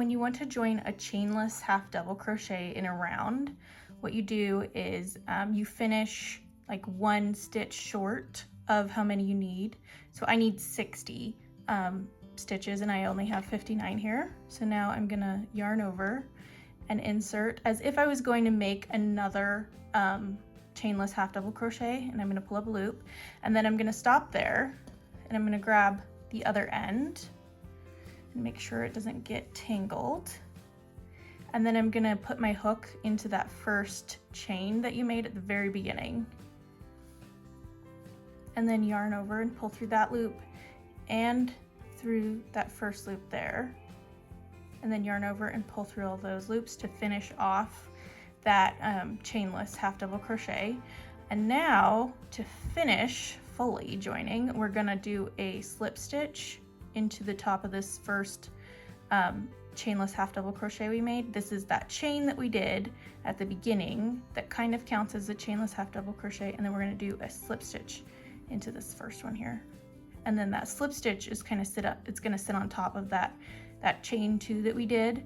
when you want to join a chainless half double crochet in a round, what you do is you finish like 1 stitch short of how many you need. So I need 60 stitches and I only have 59 here. So now I'm gonna yarn over and insert as if I was going to make another chainless half double crochet, and I'm gonna pull up a loop, and then I'm gonna stop there and I'm gonna grab the other end and make sure it doesn't get tangled. And then I'm gonna put my hook into that first chain that you made at the very beginning. And then yarn over and pull through that loop and through that first loop there. And then yarn over and pull through all those loops to finish off that chainless half double crochet. And now to finish fully joining, we're gonna do a slip stitch into the top of this first chainless half double crochet we made. This is that chain that we did at the beginning that kind of counts as a chainless half double crochet, and then we're gonna do a slip stitch into this first one here. And then that slip stitch is kind of it's gonna sit on top of that chain 2 that we did.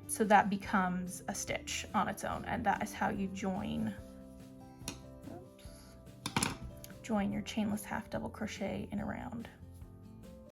So that becomes a stitch on its own, and that is how you join your chainless half double crochet in a round.